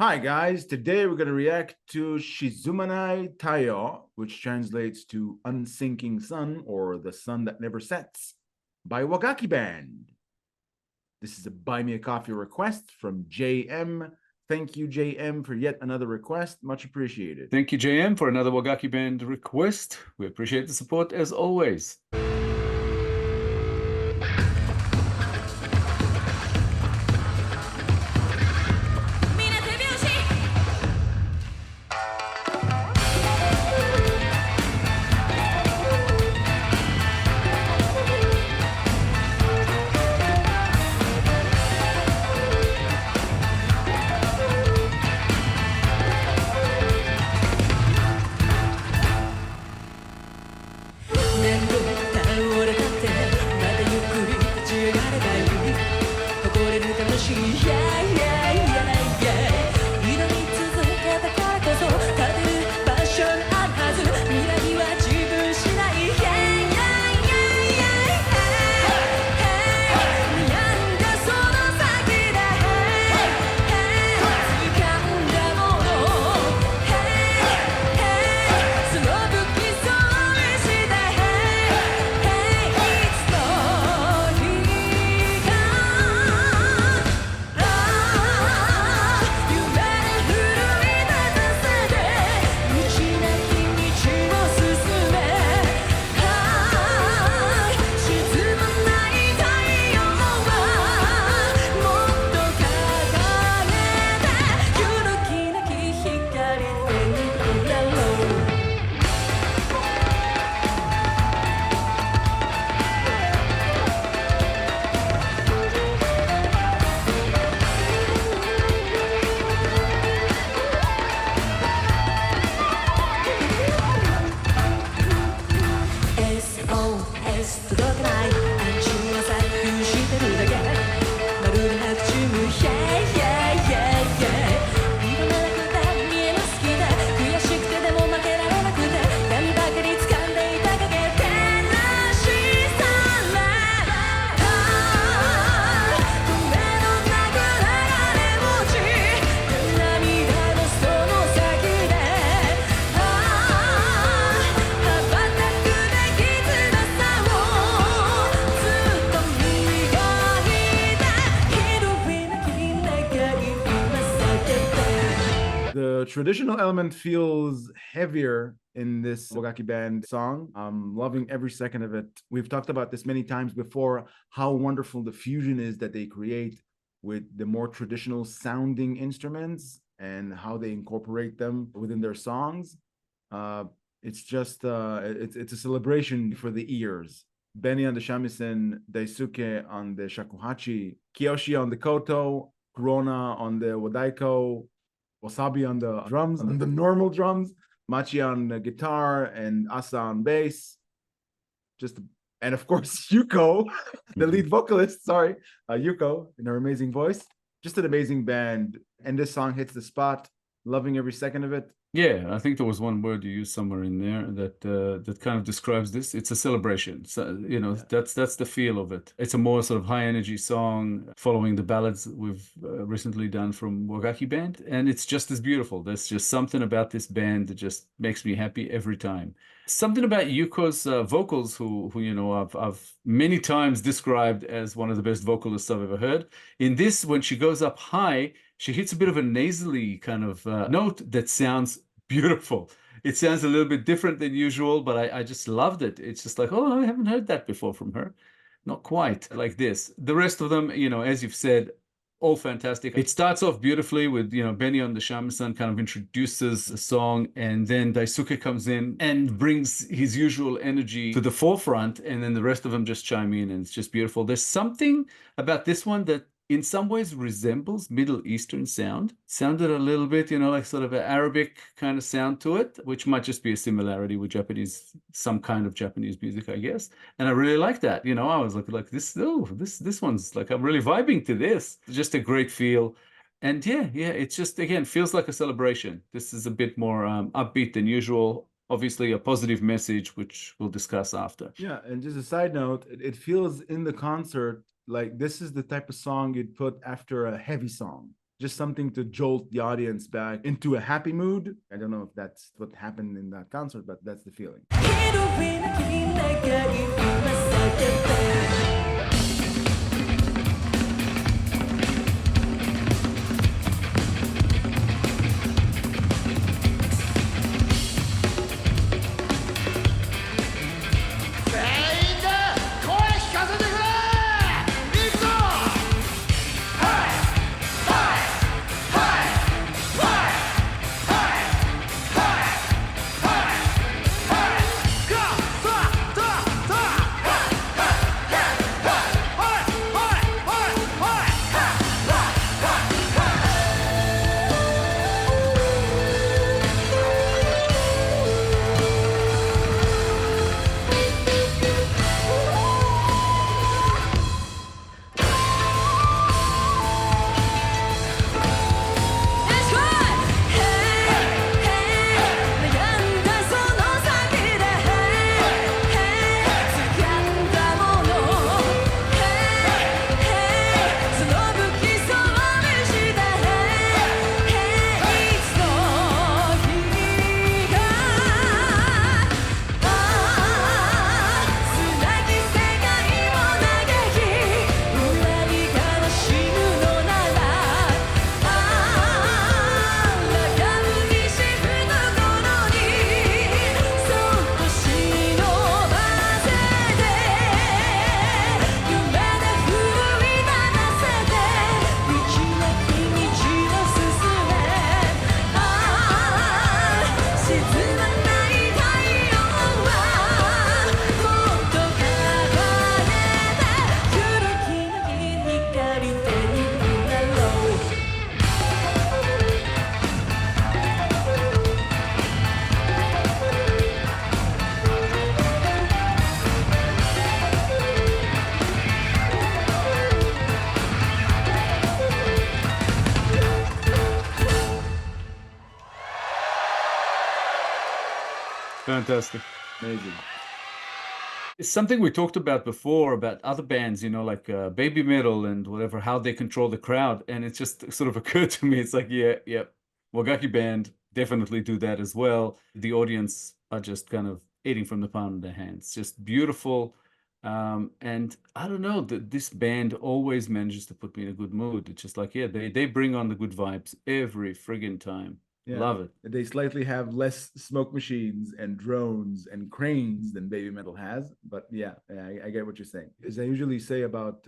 Hi guys, today we're going to react to SHIZUMANAI TAIYOU, which translates to Unsinking Sun or The Sun That Never Sets by Wagakki Band. This is a Buy Me a Coffee request from JM. Thank you, JM, for yet another request. Much appreciated. Thank you, JM, for another Wagakki Band request. We appreciate the support as always. The traditional element feels heavier in this Wagakki Band song. I'm loving every second of it. We've talked about this many times before, how wonderful the fusion is that they create with the more traditional sounding instruments and how they incorporate them within their songs. It's just, it's a celebration for the ears. Benny on the shamisen, Daisuke on the shakuhachi, Kiyoshi on the koto, Corona on the wadaiko, Wasabi on the drums, on the normal drums, Machi on the guitar, and Asa on bass. And of course, Yuko, the lead vocalist, Yuko, in her amazing voice. Just an amazing band. And this song hits the spot. Loving every second of it. Yeah, I think there was one word you used somewhere in there that that kind of describes this. It's a celebration. So, that's the feel of it. It's a more sort of high energy song following the ballads we've recently done from Wagakki Band, and it's just as beautiful. There's just something about this band that just makes me happy every time. Something about Yuko's vocals, who I've many times described as one of the best vocalists I've ever heard. In this, when she goes up high, she hits a bit of a nasally kind of note that sounds beautiful. It sounds a little bit different than usual, but I just loved it. It's just like, oh, I haven't heard that before from her. Not quite like this. The rest of them, as you've said, all fantastic. It starts off beautifully with, Benny on the shamisen kind of introduces the song, and then Daisuke comes in and brings his usual energy to the forefront, and then the rest of them just chime in, and it's just beautiful. There's something about this one that in some ways resembles Middle Eastern sound. Sounded a little bit, like sort of an Arabic kind of sound to it, which might just be a similarity with Japanese, some kind of Japanese music, I guess. And I really like that. I was like this, oh, this one's like, I'm really vibing to this. Just a great feel. And yeah, it's just, again, feels like a celebration. This is a bit more upbeat than usual. Obviously a positive message, which we'll discuss after. Yeah, and just a side note, it feels in the concert like this is the type of song you'd put after a heavy song. just something to jolt the audience back into a happy mood. I don't know if that's what happened in that concert, but that's the feeling. Fantastic. Amazing. It's something we talked about before about other bands, you know, like Baby Metal and whatever, how they control the crowd. And it just sort of occurred to me, it's like, yeah, Wagakki band definitely do that as well. The audience are just kind of eating from the palm of their hands. Just beautiful. And I don't know, this band always manages to put me in a good mood. It's just like, yeah, they bring on the good vibes every friggin' time. Yeah, love it. They slightly have less smoke machines and drones and cranes than Baby Metal has, but yeah, I get what you're saying. As I usually say about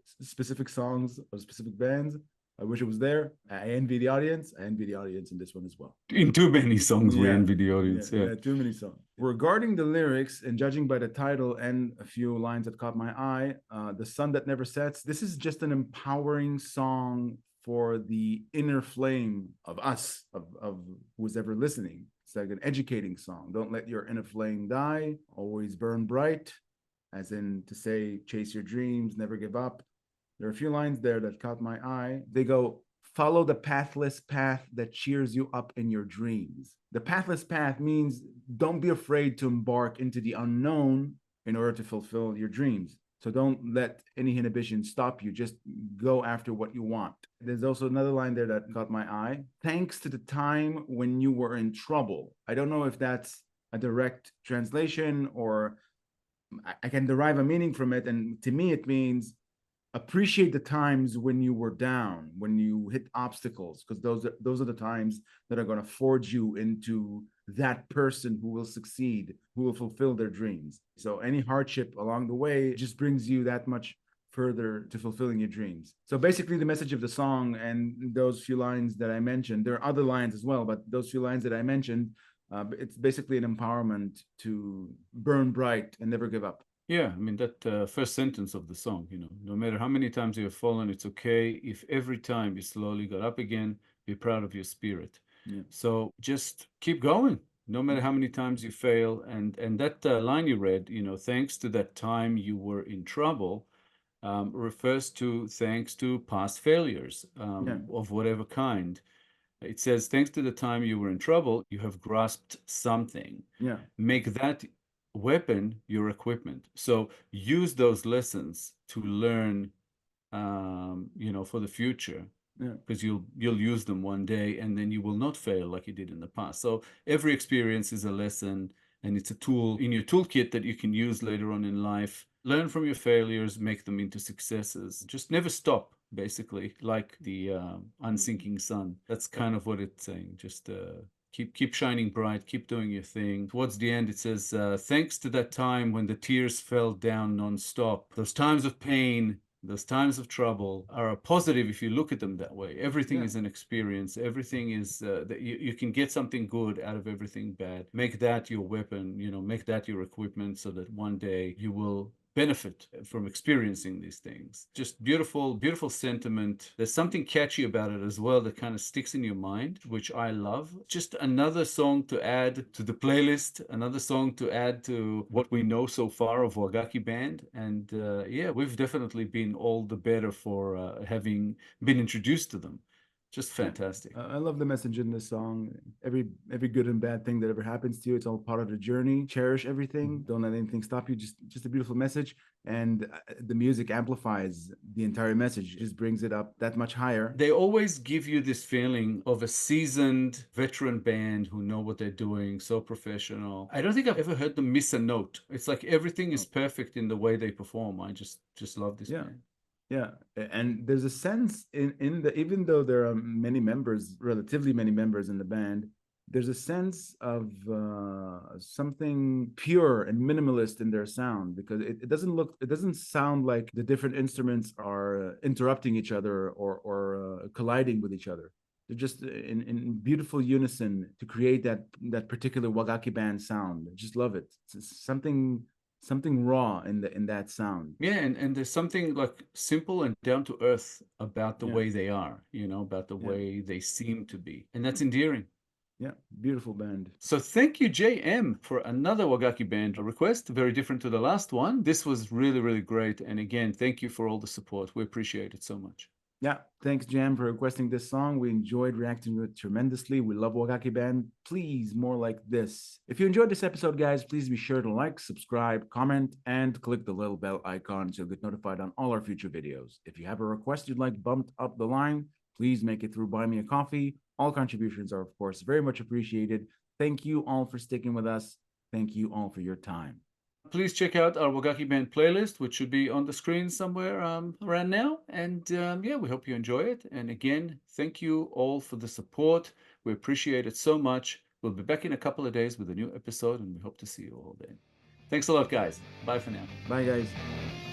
specific songs or specific bands, I wish it was there. I envy the audience. I envy the audience in this one as well. In too many songs, we envy the audience. Yeah, too many songs. Regarding the lyrics and judging by the title and a few lines that caught my eye, "The Sun That Never Sets," this is just an empowering song for the inner flame of us, of who's ever listening. It's like an educating song. Don't let your inner flame die. Always burn bright, as in to say, chase your dreams, never give up. There are a few lines there that caught my eye. They go, "Follow the pathless path that cheers you up in your dreams." The pathless path means don't be afraid to embark into the unknown in order to fulfill your dreams. So don't let any inhibition stop you. Just go after what you want. There's also another line there that caught my eye. "Thanks to the time when you were in trouble." I don't know if that's a direct translation or I can derive a meaning from it. And to me, it means appreciate the times when you were down, when you hit obstacles, because those are the times that are going to forge you into that person who will succeed, who will fulfill their dreams. So any hardship along the way just brings you that much further to fulfilling your dreams. So basically the message of the song and those few lines that I mentioned, there are other lines as well, but those few lines that I mentioned, it's basically an empowerment to burn bright and never give up. Yeah, I mean, that first sentence of the song, you know, no matter how many times you have fallen, it's okay. If every time you slowly got up again, be proud of your spirit. Yeah. So just keep going, no matter how many times you fail. And that line you read, you know, thanks to that time you were in trouble, refers to thanks to past failures of whatever kind. It says, thanks to the time you were in trouble, you have grasped something. Yeah. Make that weapon your equipment. So use those lessons to learn, you know, for the future. Yeah. because you'll use them one day and then you will not fail like you did in the past. So every experience is a lesson, and it's a tool in your toolkit that you can use later on in life. Learn from your failures, make them into successes. Just never stop, basically, like the unsinking sun. That's kind of what it's saying. Just keep shining bright, keep doing your thing. Towards the end, it says, thanks to that time when the tears fell down nonstop, those times of pain, those times of trouble are a positive if you look at them that way. Everything is an experience. Everything is that you can get something good out of everything bad. Make that your weapon, make that your equipment, so that one day you will benefit from experiencing these things. Just beautiful, beautiful sentiment. There's something catchy about it as well that kind of sticks in your mind, which I love. Just another song to add to the playlist, another song to add to what we know so far of Wagakki Band. And yeah, we've definitely been all the better for having been introduced to them. Just fantastic. I love the message in this song. Every good and bad thing that ever happens to you, it's all part of the journey. Cherish everything. Don't let anything stop you. Just a beautiful message, and the music amplifies the entire message. It just brings it up that much higher. They always give you this feeling of a seasoned veteran band who know what they're doing, so professional. I don't think I've ever heard them miss a note. It's like everything is perfect in the way they perform. I just love this band. Yeah, and there's a sense in the, even though there are many members, relatively many members in the band, there's a sense of something pure and minimalist in their sound, because it doesn't sound like the different instruments are interrupting each other or colliding with each other. They're just in beautiful unison to create that particular Wagakki band sound. I just love it. It's something raw in that sound. Yeah, and there's something like simple and down to earth about the way they are, about the way they seem to be. And that's endearing. Yeah, beautiful band. So thank you, JM, for another Wagakki Band request, very different to the last one. This was really, really great. And again, thank you for all the support. We appreciate it so much. Yeah, thanks, Jam, for requesting this song. We enjoyed reacting to it tremendously. We love Wagakki Band. Please, more like this. If you enjoyed this episode, guys, please be sure to like, subscribe, comment, and click the little bell icon so you'll get notified on all our future videos. If you have a request you'd like bumped up the line, please make it through Buy Me a Coffee. All contributions are, of course, very much appreciated. Thank you all for sticking with us. Thank you all for your time. Please check out our Wagakki Band playlist, which should be on the screen somewhere around now. And yeah, we hope you enjoy it. And again, thank you all for the support. We appreciate it so much. We'll be back in a couple of days with a new episode, and we hope to see you all then. Thanks a lot, guys. Bye for now. Bye, guys.